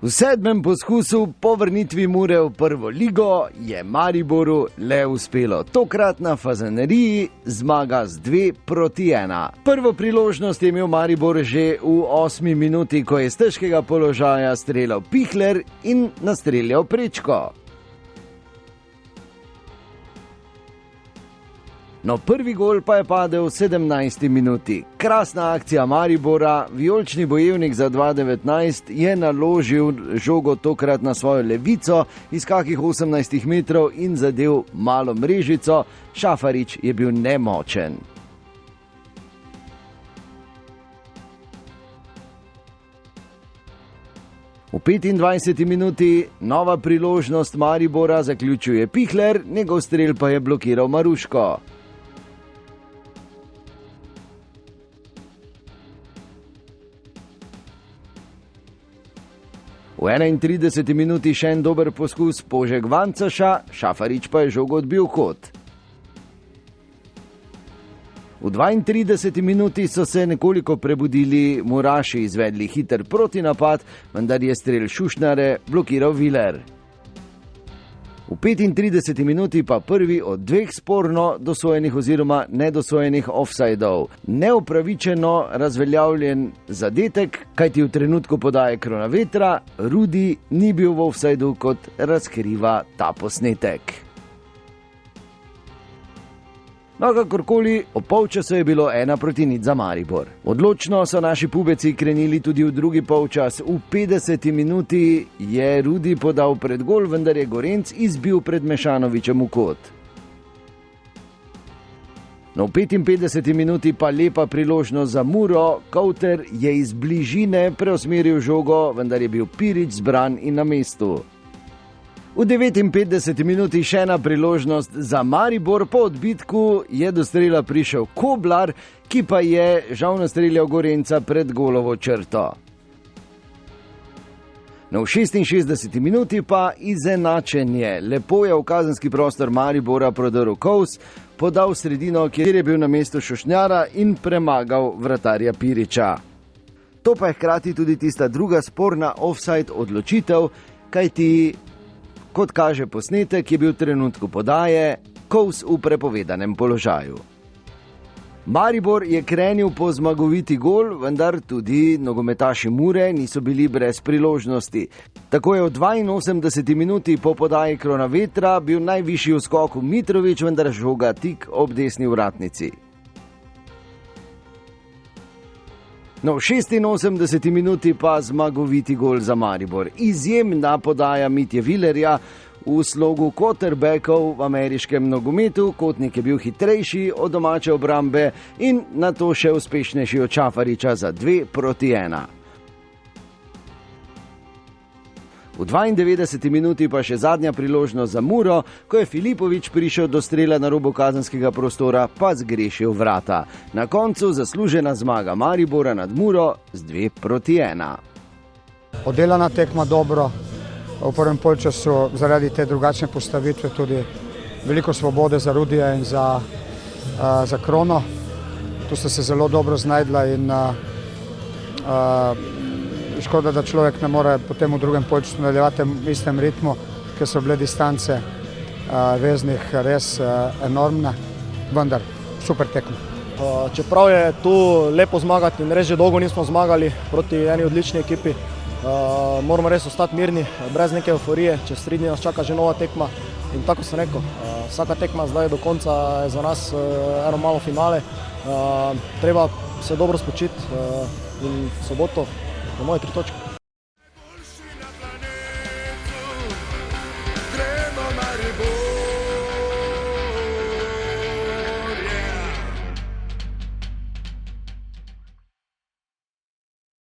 V 7. poskusu po vrnitvi Mure v prvo ligo je Mariboru le uspelo. Tokrat na Fazaneriji zmaga z 2-1. Prvo priložnost je imel Maribor že v 8. minuti, ko je z težkega položaja streljal Pihler in nastreljal prečko. No, prvi gol pa je padel v 17. minuti. Krasna akcija Maribora, vijolični bojevnik za 2019 je naložil žogo tokrat na svojo levico iz kakih 18 metrov in zadel malo mrežico. Šafarič je bil nemočen. V 25. minuti nova priložnost Maribora, zaključuje Pihler, njegov strel pa je blokiral Maruško. V 31. minuti še en dober poskus Požeg Vancaša, Šafarič pa je žogo odbil kot. V 32. minuti so se nekoliko prebudili Muraši, izvedli hiter protinapad, vendar je strel Šušnjare blokiral Viler. V 35. minuti pa prvi od dveh sporno dosojenih oziroma nedosojenih ofsajdov. Neupravičeno razveljavljen zadetek, kajti v trenutku podaje Kronavetra Rudi ni bil v ofsajdu, kot razkriva ta posnetek. No, kakorkoli, ob polčasu je bilo 1-0 za Maribor. Odločno so naši pubeci krenili tudi v drugi polčas. V 50. minuti je Rudi podal pred gol, vendar je Gorenc izbil pred Mešanovičem v kot. No, v 55. minuti pa lepa priložnost za Muro. Kauter je iz bližine preusmeril žogo, vendar je bil Pirič zbran in na mestu. V 59. minuti še ena priložnost za Maribor, po odbitku je do strela prišel Koblar, ki pa je žal nastreljal Gorenca pred golovo črto. No, v 66. minuti pa izenačenje. Lepo je v kazenski prostor Maribora prodrl Kous, podal sredino, kjer je bil na mestu Šušnjara in premagal vratarja Piriča. To pa je hkrati tudi tista druga sporna offside odločitev, kajti kot kaže posnetek, je bil v trenutku podaje Kous v prepovedanem položaju. Maribor je krenil po zmagoviti gol, vendar tudi nogometaši Mure niso bili brez priložnosti. Tako je v 82. minuti po podaji Kronavetra bil najvišji v skoku Mitrović, vendar žoga tik ob desni vratnici. No, v 86. minuti pa zmagoviti gol za Maribor. Izjemna podaja Mitje Vilerja v slogu quarterbackov v ameriškem nogometu. Kotnik je bil hitrejši od domače obrambe in nato še uspešnejši od Šafariča za 2-1. V 92. minuti pa še zadnja priložnost za Muro, ko je Filipović prišel do strela na robu kazenskega prostora, pa zgrešil vrata. Na koncu zaslužena zmaga Maribora nad Muro z 2-1. Oddelana tekma dobro, v prvem polčasu zaradi te drugačne postavitve tudi veliko svobode za Rudija in za Krono. Tu sta se zelo dobro znajdla in škoda, da človek ne more potem v drugem polčasu nadaljevati v istem ritmu, ker so bile distance veznih res enormne, vendar super tekma. Čeprav je tu lepo zmagati in res že dolgo nismo zmagali proti eni odlični ekipi, moramo res ostati mirni, brez neke euforije, čez 3 dni nas čaka že nova tekma in tako sem rekel, vsaka tekma zdaj do konca je za nas eno malo finale, treba se dobro spočiti in soboto po moje 3 točke.